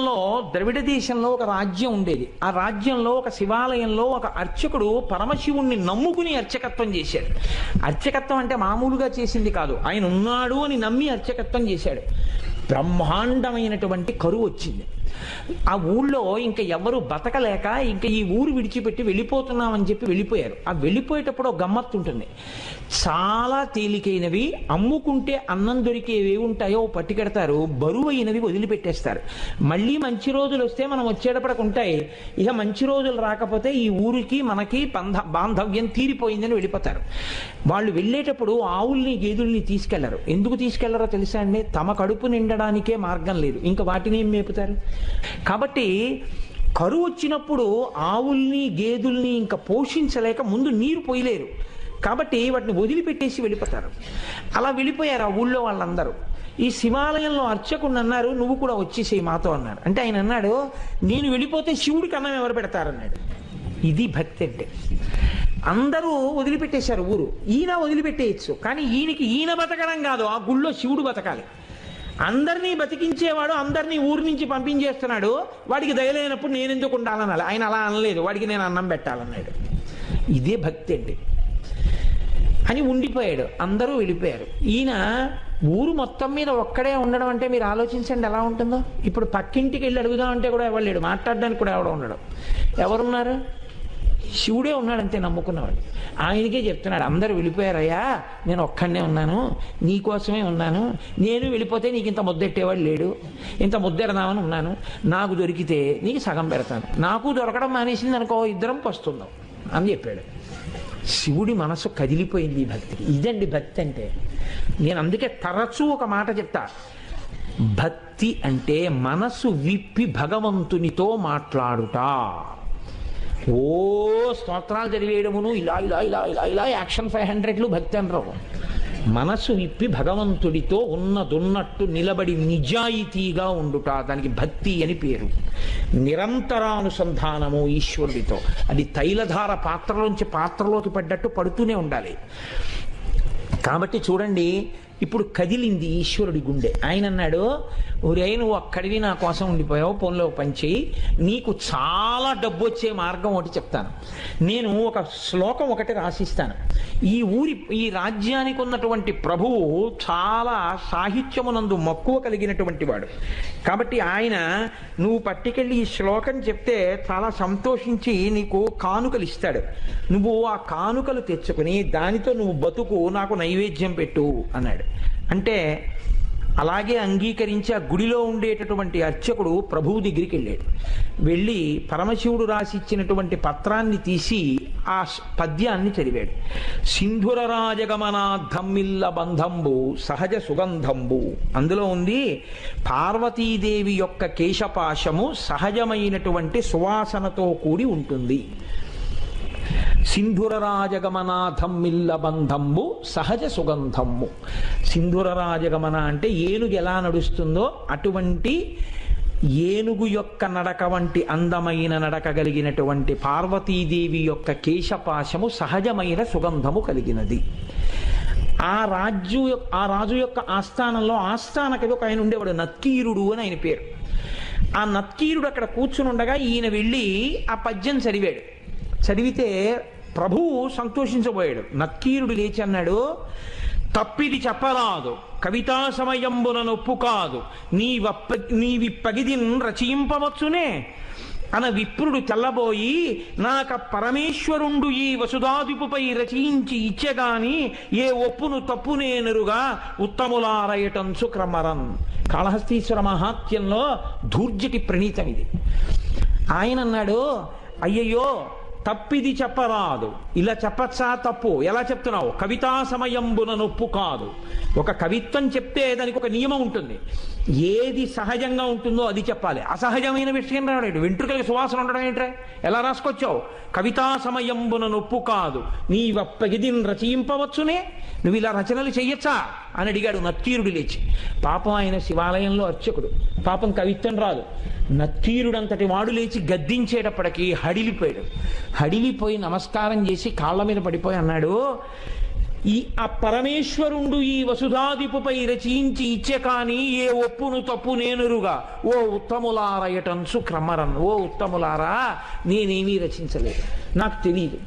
పూర్వకాలంలో ద్రవిడ దేశంలో ఒక రాజ్యం ఉండేది. ఆ రాజ్యంలో ఒక శివాలయంలో ఒక అర్చకుడు పరమశివుణ్ణి నమ్ముకుని అర్చకత్వం చేశాడు. అర్చకత్వం అంటే మామూలుగా చేసింది కాదు, ఆయన ఉన్నాడు అని నమ్మి అర్చకత్వం చేశాడు. బ్రహ్మాండమైనటువంటి కరువు వచ్చింది. ఆ ఊళ్ళో ఇంకా ఎవరు బతకలేక ఇంకా ఈ ఊరు విడిచిపెట్టి వెళ్ళిపోతున్నామని చెప్పి వెళ్ళిపోయారు. ఆ వెళ్ళిపోయేటప్పుడు ఒక గమ్మత్తు ఉంటుంది. చాలా తేలికైనవి, అమ్ముకుంటే అన్నం దొరికేవి ఉంటాయో పట్టుకెడతారు, బరువైనవి వదిలిపెట్టేస్తారు. మళ్ళీ మంచి రోజులు వస్తే మనం వచ్చేటప్పటికి ఉంటాయి. ఇక మంచి రోజులు రాకపోతే ఈ ఊరికి మనకి బాంధవ్యం తీరిపోయిందని వెళ్ళిపోతారు. వాళ్ళు వెళ్ళేటప్పుడు ఆవుల్ని గేదెల్ని తీసుకెళ్లరు. ఎందుకు తీసుకెళ్లరో తెలుసా అండి? తమ కడుపు నిండడానికే మార్గం లేదు, ఇంకా వాటిని ఏం మేపుతారు. కాబట్టి కరువు వచ్చినప్పుడు ఆవుల్ని గేదెల్ని ఇంకా పోషించలేక ముందు నీరు పోయలేరు, కాబట్టి వాటిని వదిలిపెట్టేసి వెళ్ళిపోతారు. అలా వెళ్ళిపోయారు ఆ ఊళ్ళో వాళ్ళందరూ. ఈ శివాలయంలో అర్చకుడు అన్నారు, నువ్వు కూడా వచ్చేసేయి మాతో అన్నారు. అంటే ఆయన అన్నాడు, నేను వెళ్ళిపోతే శివుడికి అన్నం ఎవరు పెడతారన్నాడు. ఇది భక్తి అంటే. అందరూ వదిలిపెట్టేశారు ఊరు. ఈయన వదిలిపెట్టేయచ్చు, కానీ ఈయన బతకడం కాదు, ఆ గుళ్ళో శివుడు బతకాలి. అందరినీ బతికించేవాడు అందరినీ ఊరి నుంచి పంపించేస్తున్నాడు, వాడికి దయలేనప్పుడు నేను ఎందుకు ఉండాలనాలి. ఆయన అలా అనలేదు, వాడికి నేను అన్నం పెట్టాలన్నాడు. ఇదే భక్తి అండి అని ఉండిపోయాడు. అందరూ వెళ్ళిపోయారు. ఈయన ఊరు మొత్తం మీద ఒక్కడే ఉండడం అంటే మీరు ఆలోచించండి ఎలా ఉంటుందో. ఇప్పుడు పక్కింటికి వెళ్ళి అడుగుదామంటే కూడా ఎవరు లేడు, మాట్లాడడానికి కూడా ఎవడో ఉండడు. ఎవరున్నారు? శివుడే ఉన్నాడు అంతే, నమ్ముకున్నవాడు. ఆయనకే చెప్తున్నాడు, అందరూ వెళ్ళిపోయారయ్యా, నేను ఒక్కడనే ఉన్నాను, నీకోసమే ఉన్నాను. నేను వెళ్ళిపోతే నీకు ఇంత ముద్దెట్టేవాడు లేడు, ఇంత ముద్దెడదామని ఉన్నాను. నాకు దొరికితే నీకు సగం పెడతాను, నాకు దొరకడం మానేసింది అనుకో, ఇద్దరం పస్తుందాం అని చెప్పాడు. శివుడి మనసు కదిలిపోయింది ఈ భక్తికి. ఇదండి భక్తి అంటే. నేను అందుకే తరచూ ఒక మాట చెప్తా, భక్తి అంటే మనసు విప్పి భగవంతునితో మాట్లాడుట. ఓ స్తోత్రాలు చదివేయడమును ఇలా ఇలా ఇలా ఇలా ఇలా యాక్షన్ 500లు భక్తి అనరు. మనసు విప్పి భగవంతుడితో ఉన్నదున్నట్టు నిలబడి నిజాయితీగా ఉండుట, దానికి భక్తి అని పేరు. నిరంతరానుసంధానము ఈశ్వరుడితో. అది తైలధార పాత్రలోంచి పాత్రలోకి పడ్డట్టు పడుతూనే ఉండాలి. కాబట్టి చూడండి, ఇప్పుడు కదిలింది ఈశ్వరుడి గుండె. ఆయన అన్నాడు, ఒరే నువ్వు అక్కడివి నా కోసం ఉండిపోయావు, ఫోన్లో పనిచేయి, నీకు చాలా డబ్బు వచ్చే మార్గం ఒకటి చెప్తాను. నేను ఒక శ్లోకం ఒకటి రాసిస్తాను. ఈ రాజ్యానికి ఉన్నటువంటి ప్రభువు చాలా సాహిత్యమునందు మక్కువ కలిగినటువంటి వాడు. కాబట్టి ఆయన నువ్వు పట్టుకెళ్ళి ఈ శ్లోకం చెప్తే చాలా సంతోషించి నీకు కానుకలు ఇస్తాడు. నువ్వు ఆ కానుకలు తెచ్చుకుని దానితో నువ్వు బతుకు, నాకు నైవేద్యం పెట్టు అన్నాడు. అంటే అలాగే అంగీకరించి ఆ గుడిలో ఉండేటటువంటి అర్చకుడు ప్రభువు దగ్గరికి వెళ్ళాడు. వెళ్ళి పరమశివుడు రాసిచ్చినటువంటి పత్రాన్ని తీసి ఆ పద్యాన్ని చదివాడు. సింధుర రాజగమనాద్ధమ్మిల్ల బంధంబు సహజ సుగంధంబు. అందులో ఉంది, పార్వతీదేవి యొక్క కేశపాశము సహజమైనటువంటి సువాసనతో కూడి ఉంటుంది. సింధుర రాజగమనాథమ్మిల్ల బంధంబు సహజ సుగంధము. సింధుర రాజగమన అంటే ఏనుగు ఎలా నడుస్తుందో అటువంటి ఏనుగు యొక్క నడక వంటి అందమైన నడక కలిగినటువంటి పార్వతీదేవి యొక్క కేశపాశము సహజమైన సుగంధము కలిగినది. ఆ రాజు యొక్క ఆస్థానంలో ఆస్థానకవి ఒక ఆయన ఉండేవాడు, నత్కీరుడు అని ఆయన పేరు. ఆ నత్కీరుడు అక్కడ కూర్చుని ఉండగా ఈయన వెళ్ళి ఆ పద్యం చదివాడు. చదివితే ప్రభువు సంతోషించబోయాడు. నత్కీరుడు లేచి అన్నాడు, తప్పిది చెప్పరాదు, కవితా సమయంబున నొప్పు కాదు, నీవిప్పగిదిన్ రచయింపవచ్చునే అన విప్రుడు తెల్లబోయి, నాక పరమేశ్వరుండు ఈ వసుధాదిపుపై రచయించి ఇచ్చెగాని ఏ ఒప్పును తప్పునేనరుగా ఉత్తములారయటంచు క్రమరన్. కాళహస్తీశ్వర మహాత్యంలో ధూర్జటి ప్రణీతం ఇది. ఆయన అన్నాడు, అయ్యయ్యో తప్పిది చెప్పరాదు. ఇలా చెప్పచ్చా? తప్పు. ఎలా చెప్తున్నావు? కవితా సమయంబున నొప్పు కాదు. ఒక కవిత్వం చెప్తే దానికి ఒక నియమం ఉంటుంది. ఏది సహజంగా ఉంటుందో అది చెప్పాలి. అసహజమైన విషయం రాడు. వెంట్రుకలకి సువాసన ఉండడం ఏంట్రా? ఎలా రాసుకొచ్చావు? కవితా సమయంబున నొప్పు కాదు, నీవప్పగిదిన్ రచయింపవచ్చునే, నువ్వు ఇలా రచనలు చెయ్యొచ్చా అని అడిగాడు నత్తీరుడు లేచి. పాపం ఆయన శివాలయంలో అర్చకుడు, పాపం కవిత్వం రాదు. నత్తీరుడంతటి వాడు లేచి గద్దించేటప్పటికీ హడిలిపోయాడు. హడిలిపోయి నమస్కారం చేసి కాళ్ళ మీద పడిపోయి అన్నాడు, ఆ పరమేశ్వరుండు ఈ వసుధాదిపుపై రచించి ఇచ్చే కాని ఏ ఒప్పును తప్పు నేనురుగా ఓ ఉత్తములారయటన్సు క్రమరన్. ఓ ఉత్తములారా, నేనేమీ రచించలేదు, నాకు తెలియదు.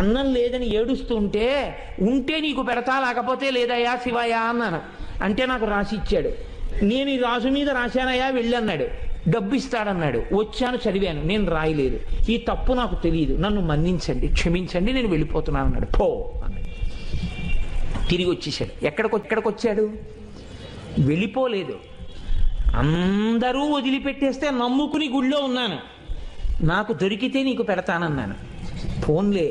అన్నం లేదని ఏడుస్తుంటే ఉంటే నీకు పెడతా, లేకపోతే లేదయ్యా శివయ్యా అన్నాను. అంటే నాకు రాసి ఇచ్చాడు. నేను ఈ రాజు మీద రాశానయ్యా వెళ్ళన్నాడు. డబ్బు ఇస్తాడన్నాడు. వచ్చాను, చదివాను, నేను రాయలేదు. ఈ తప్పు నాకు తెలియదు, నన్ను మన్నించండి, క్షమించండి, నేను వెళ్ళిపోతున్నాను అన్నాడు. పో అన్నాడు. తిరిగి వచ్చేసాడు. ఎక్కడికి వచ్చాడు? వెళ్ళిపోలేదు. అందరూ వదిలిపెట్టేస్తే నమ్ముకుని గుళ్ళో ఉన్నాను, నాకు దొరికితే నీకు పెడతానన్నాను. ఫోన్లే,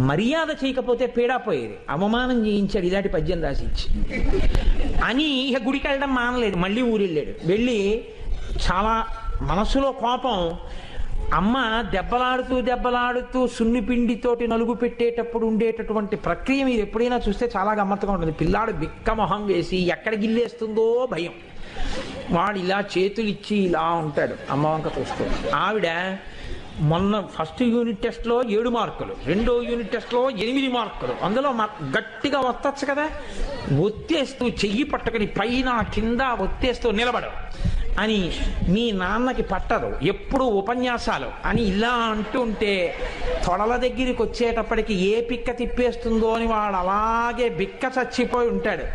మర్యాద చేయకపోతే పీడాపోయేది, అవమానం చేయించాడు, ఇలాంటి పద్యం రాసిచ్చి అని. ఇక గుడికి వెళ్ళడం మానలేదు, మళ్ళీ ఊరెళ్ళాడు. వెళ్ళి చాలా మనసులో కోపం. అమ్మ దెబ్బలాడుతూ సున్నిపిండితోటి నలుగు పెట్టేటప్పుడు ఉండేటటువంటి ప్రక్రియ మీరు ఎప్పుడైనా చూస్తే చాలా గమ్మత్తుగా ఉంటుంది. పిల్లాడు బిక్క మొహం వేసి ఎక్కడ గిల్లేస్తుందో భయం. వాడు ఇలా చేతులు ఇచ్చి ఇలా ఉంటాడు, అమ్మ వంక చూస్తూ. ఆవిడ మొన్న ఫస్ట్ యూనిట్ టెస్ట్లో 7 మార్కులు, రెండో యూనిట్ టెస్ట్లో 8 మార్కులు. అందులో గట్టిగా ఒత్తచ్చు కదా, ఒత్తేస్తూ చెయ్యి పట్టుకుని పైన కింద ఒత్తేస్తూ నిలబడు అని. మీ నాన్నకి పట్టదు, ఎప్పుడు ఉపన్యాసాలు అని ఇలా అంటుంటే తొడల దగ్గరికి వచ్చేటప్పటికి ఏ పిక్క తిప్పేస్తుందో అని వాడు అలాగే బిక్క చచ్చిపోయి ఉంటాడు.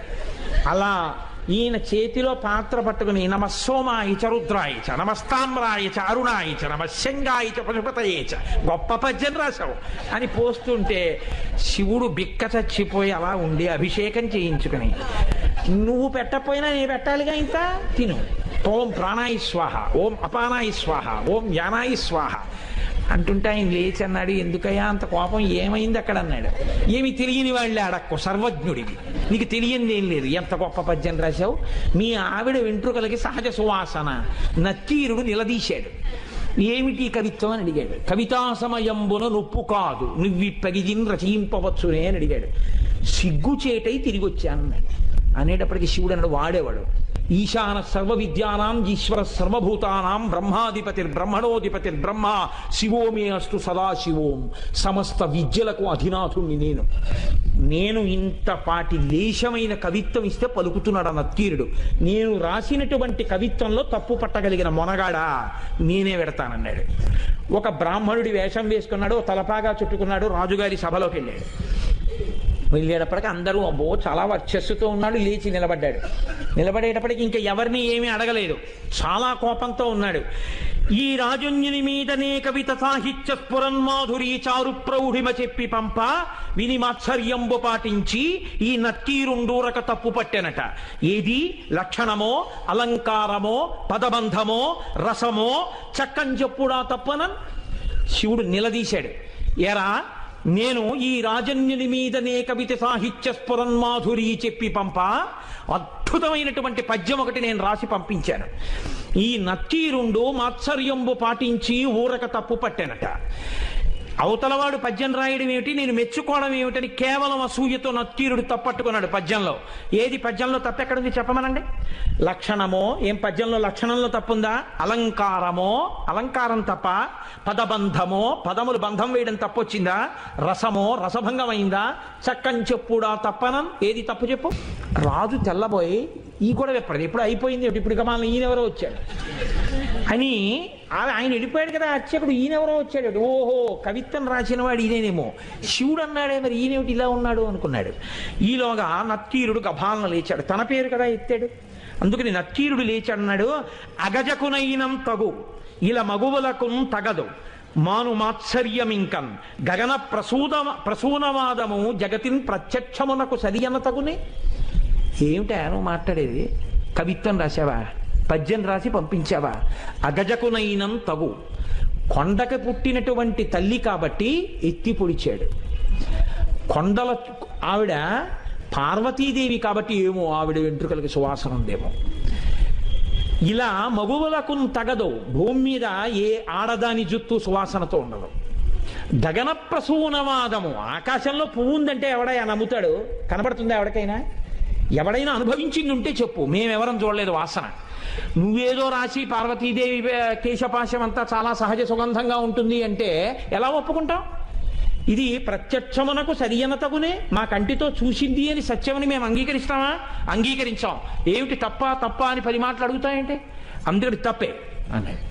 అలా ఈయన చేతిలో పాత్ర పట్టుకుని నమస్సోమాయిచ రుద్రాయిచ నమస్తామ్రాయిచ అరుణాయిచ నమశంగాయిచ పశుపతయేచ, గొప్ప పద్యం రాశావు అని పోస్తుంటే శివుడు బిక్క చచ్చిపోయి అలా ఉండి అభిషేకం చేయించుకుని, నువ్వు పెట్టకపోయినా నేను పెట్టాలిగా, ఇంత తిను. ఓం ప్రాణాయి స్వాహ, ఓం అపానాయి స్వాహ, ఓం యానాయి స్వాహ అంటుంటే ఆయన లేచి అన్నాడు, ఎందుకయ్యా అంత కోపం, ఏమైంది అక్కడ అన్నాడు. ఏమి తెలియని వాళ్ళే అడక్కు, సర్వజ్ఞుడివి, నీకు తెలియంది ఏం లేదు, ఎంత గొప్ప పద్యం రాశావు. మీ ఆవిడ వెంట్రుకలకి సహజ సువాసన. నత్తీరుడు నిలదీశాడు. ఏమిటి కవిత్వం అని అడిగాడు. కవితా సమయంబున నొప్పు కాదు, నువ్విప్పగిజిన్ రచయింపవచ్చునే అని అడిగాడు. సిగ్గుచేటై తిరిగి వచ్చానన్నాడు. అనేటప్పటికీ శివుడు అన్నాడు, వాడేవాడు ఈశాన సర్వ విద్యానాం ఈశ్వర సర్వభూతానాం బ్రహ్మాధిపతిర్బ్రహ్మ శివోమే అస్తు సదాశివోం. సమస్త విద్యలకు అధినాథుణ్ణి నేను ఇంతపాటి లేశమైన కవిత్వం ఇస్తే పలుకుతున్నాడు ఆ నత్తీరుడు. నేను రాసినటువంటి కవిత్వంలో తప్పు పట్టగలిగిన మొనగాడా నేనే పెడతానన్నాడు. ఒక బ్రాహ్మణుడి వేషం వేసుకున్నాడు, తలపాగా చుట్టుకున్నాడు, రాజుగారి సభలోకి వెళ్ళాడు. వెళ్ళేటప్పటికి అందరూ అబ్బో చాలా వర్చస్సుతో ఉన్నాడు, లేచి నిలబడ్డాడు. నిలబడేటప్పటికి ఇంకా ఎవరిని ఏమీ అడగలేదు, చాలా కోపంతో ఉన్నాడు. ఈ రాజుని మీదనే కవిత సాహిత్య స్ఫురన్మాధురి చారు ప్రౌఢిమ చెప్పి పంప విని మాత్సర్యంబు పాటించి ఈ నత్తీరుండూరక తప్పు పట్టెనట. ఏది లక్షణమో అలంకారమో పదబంధమో రసమో చక్కం చెప్పుడా తప్పనన్. శివుడు నిలదీశాడు, ఎరా నేను ఈ రాజన్యుని మీదనే కవిత సాహిత్య స్ఫురన్మాధురి చెప్పి పంప అద్భుతమైనటువంటి పద్యం ఒకటి నేను రాసి పంపించాను. ఈ నత్తీరుండు మాత్సర్యంబు పాటించి ఊరక తప్పు పట్టానట. అవతలవాడు పద్యం రాయడం ఏమిటి, నేను మెచ్చుకోవడం ఏమిటని కేవలం అసూయతో నత్తీరుడు తప్పట్టుకున్నాడు పద్యంలో. ఏది పద్యంలో తప్పెక్కడుంది చెప్పమనండి. లక్షణమో, ఏం పద్యంలో లక్షణంలో తప్పుందా? అలంకారమో, అలంకారం తప్ప. పదబంధమో, పదములు బంధం వేయడం తప్పొచ్చిందా? రసమో, రసభంగమైందా? చక్కని చెప్పుడా తప్పనం. ఏది తప్పు చెప్పు. రాజు తెల్లబోయి ఈ కూడా ఎప్పటిది ఎప్పుడు అయిపోయింది, ఇప్పుడు కమాలని ఈయనెవరో వచ్చాడు అని ఆయన వెళ్ళిపోయాడు కదా అర్చకుడు, ఈయనెవరో వచ్చాడు. ఓహో కవిత్వం రాసిన వాడు ఈయనేమో. శివుడు అన్నాడే, మరి ఈయనేమిటి ఇలా ఉన్నాడు అనుకున్నాడు. ఈలోగా నత్తీరుడు గభాలన లేచాడు, తన పేరు కదా ఎత్తాడు. అందుకని నత్తీరుడు లేచాడన్నాడు, అగజకునైనం తగు ఇలా మగువులకు తగదు మాను మాత్సర్యమింకన్ గగన ప్రసూనవాదము జగతిన్ ప్రత్యక్షమునకు సరియన తగునే. ఏమిటా నువ్వు మాట్లాడేది? కవిత్వం రాశావా? పద్యం రాసి పంపించావా? అగజకునైనం తగు. కొండకి పుట్టినటువంటి తల్లి కాబట్టి ఎత్తి పొడిచాడు. కొండల ఆవిడ పార్వతీదేవి కాబట్టి ఏమో ఆవిడ వెంట్రుకలకి సువాసన ఉందేమో. ఇలా మగువులకు తగదు, భూమి మీద ఏ ఆడదాని జుత్తు సువాసనతో ఉండదు. గగన ప్రసూనవాదము, ఆకాశంలో పువ్వు ఉందంటే ఎవడైనా నమ్ముతాడు? కనబడుతుందా ఎవరికైనా? ఎవడైనా అనుభవించింది ఉంటే చెప్పు, మేమెవరం చూడలేదు వాసన. నువ్వేదో రాసి పార్వతీదేవి కేశపాశం అంతా చాలా సహజ సుగంధంగా ఉంటుంది అంటే ఎలా ఒప్పుకుంటాం? ఇది ప్రత్యక్షమునకు సరియన తగునే, మా కంటితో చూసింది అని సత్యమని మేము అంగీకరిస్తామా? అంగీకరించాం. ఏమిటి తప్ప తప్ప అని 10 మాటలు అడుగుతాయంటే అందుకని తప్పే అన్నాడు.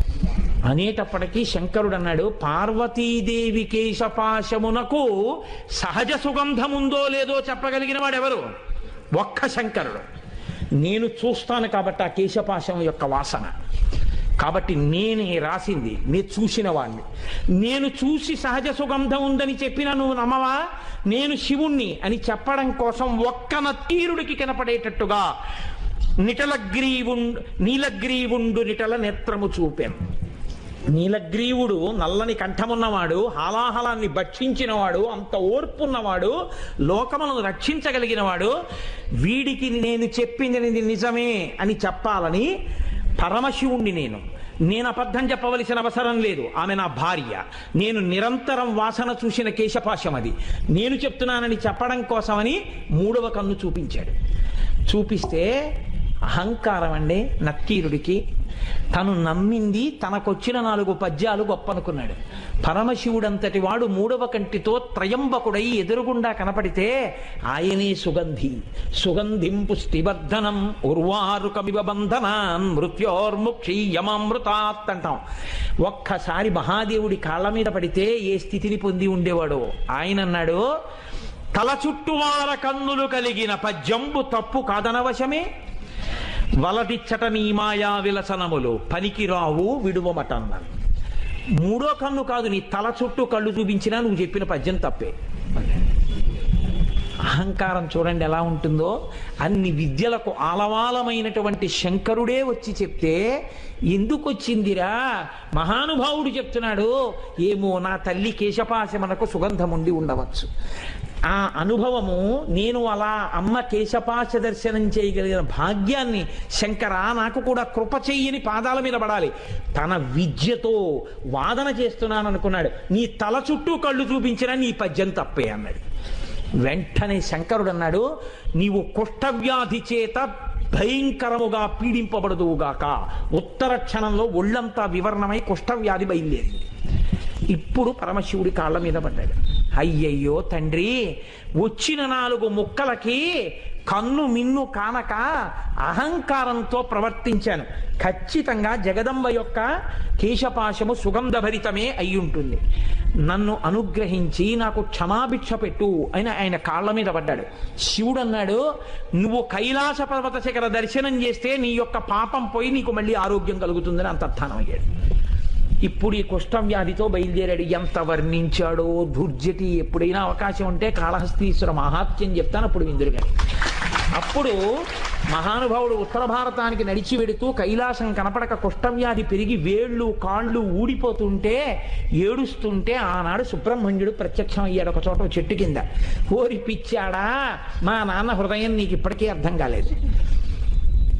అనేటప్పటికీ శంకరుడు అన్నాడు, పార్వతీదేవి కేశపాశమునకు సహజ సుగంధముందో లేదో చెప్పగలిగిన వాడెవరు? ఒక్క శంకరుడు. నేను చూస్తాను కాబట్టి ఆ కేశపాశం యొక్క వాసన, కాబట్టి నేనే రాసింది, నేను చూసిన వాడిని. నేను చూసి సహజ సుగంధం ఉందని చెప్పినా నువ్వు నమ్మవా? నేను శివుణ్ణి అని చెప్పడం కోసం ఒక్క నత్తీరుడికి కనపడేటట్టుగా నీలగ్రీవుండు నిటల నేత్రము చూపాను. నీలగ్రీవుడు నల్లని కంఠమున్నవాడు, హాలాహలాన్ని భక్షించినవాడు, అంత ఓర్పున్నవాడు, లోకములను రక్షించగలిగినవాడు. వీడికి నేను చెప్పింది నిజమే అని చెప్పాలని పరమశివుణ్ణి నేను అబద్ధం చెప్పవలసిన అవసరం లేదు. ఆమె నా భార్య. నేను నిరంతరం వాసన చూసిన కేశపాశం అది. నేను చెప్తున్నానని చెప్పడం కోసమని 3వ కన్ను చూపించాడు. చూపిస్తే అహంకారం అండి నక్కీరుడికి. తను నమ్మింది, తనకొచ్చిన 4 పద్యాలు గొప్ప అనుకున్నాడు. పరమశివుడంతటి వాడు 3వ కంటితో త్రయంబకుడై ఎదురుగుండా కనపడితే ఆయనే సుగంధిం పుష్టివర్ధనం ఉర్వారుకమివ బంధనాన్ మృత్యోర్ముక్షీయమామృతాత్ అంటాం. ఒక్కసారి మహాదేవుడి కాళ్ళ మీద పడితే ఏ స్థితిని పొంది ఉండేవాడో ఆయన అన్నాడు, తల చుట్టువార కన్నులు కలిగిన పద్యంబు తప్పు కాదనవశమే, వలదిచ్చట నీ మాయా విలసనములు పనికిరావు విడువమటన్నాను. 3వ కన్ను కాదు, నీ తల చుట్టూ కళ్ళు చూపించినా నువ్వు చెప్పిన పద్యం తప్పే. అహంకారం చూడండి ఎలా ఉంటుందో. అన్ని విద్యలకు ఆలవాలమైనటువంటి శంకరుడే వచ్చి చెప్తే ఎందుకు వచ్చిందిరా? మహానుభావుడు చెప్తున్నాడు, ఏమో నా తల్లి కేశపాశమునకు సుగంధం ఉండి ఉండవచ్చు. ఆ అనుభవము, నేను అలా అమ్మ కేశపాశ దర్శనం చేయగలిగిన భాగ్యాన్ని శంకర నాకు కూడా కృప చెయ్యని పాదాల మీద పడాలి. తన విద్యతో వాదన చేస్తున్నాను అనుకున్నాడు. నీ తల చుట్టూ కళ్ళు చూపించినా నీ పద్యం తప్పే అన్నాడు. వెంటనే శంకరుడు అన్నాడు, నీవు కుష్ఠవ్యాధి చేత భయంకరముగా పీడింపబడదువుగాక. ఉత్తర క్షణంలో ఒళ్ళంతా వివరణమై కుష్ఠవ్యాధి బయలుదేరింది. ఇప్పుడు పరమశివుడి కాళ్ళ మీద పడ్డాడు. అయ్యయ్యో తండ్రి, వచ్చిన 4 ముక్కలకి కన్ను మిన్ను కానక అహంకారంతో ప్రవర్తించాను. ఖచ్చితంగా జగదంబ యొక్క కేశపాశము సుగంధభరితమే అయి ఉంటుంది. నన్ను అనుగ్రహించి నాకు క్షమాభిక్ష పెట్టు అని ఆయన కాళ్ళ మీద పడ్డాడు. శివుడు అన్నాడు, నువ్వు కైలాస పర్వత శిఖర దర్శనం చేస్తే నీ యొక్క పాపం పోయి నీకు మళ్ళీ ఆరోగ్యం కలుగుతుందని అంతర్ధానం అయ్యాడు. ఇప్పుడు ఈ కుష్ఠవ్యాధితో బయలుదేరాడు. ఎంత వర్ణించాడో దుర్జటి. ఎప్పుడైనా అవకాశం ఉంటే కాళహస్తీశ్వర మహాత్మ్యం చెప్తాను, అప్పుడు విందురుగా. అప్పుడు మహానుభావుడు ఉత్తర భారతానికి నడిచి వెడుతూ కైలాసం కనపడక కుష్ఠవ్యాధి పెరిగి వేళ్ళు కాళ్ళు ఊడిపోతుంటే ఏడుస్తుంటే ఆనాడు సుబ్రహ్మణ్యుడు ప్రత్యక్షం అయ్యాడు ఒక చోట చెట్టు కింద. ఓరి పిచ్చాడా, మా నాన్న హృదయం నీకు ఇప్పటికీ అర్థం కాలేదు.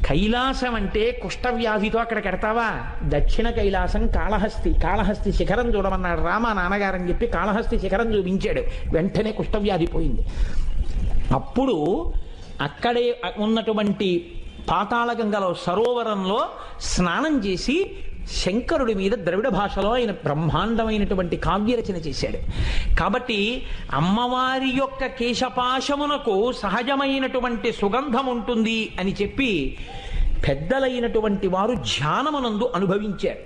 కైలాసం అంటే కుష్ఠవ్యాధితో అక్కడ కడతావా? దక్షిణ కైలాసం కాళహస్తి శిఖరం చూడమన్నాడు రామ నాన్నగారని చెప్పి కాళహస్తి శిఖరం చూపించాడు. వెంటనే కుష్ఠవ్యాధి పోయింది. అప్పుడు అక్కడే ఉన్నటువంటి పాతాళగంగలో సరోవరంలో స్నానం చేసి శంకరుడి మీద ద్రవిడ భాషలో ఆయన బ్రహ్మాండమైనటువంటి కావ్యరచన చేశాడు. కాబట్టి అమ్మవారి యొక్క కేశపాశమునకు సహజమైనటువంటి సుగంధం ఉంటుంది అని చెప్పి పెద్దలైనటువంటి వారు ధ్యానమునందు అనుభవించారు.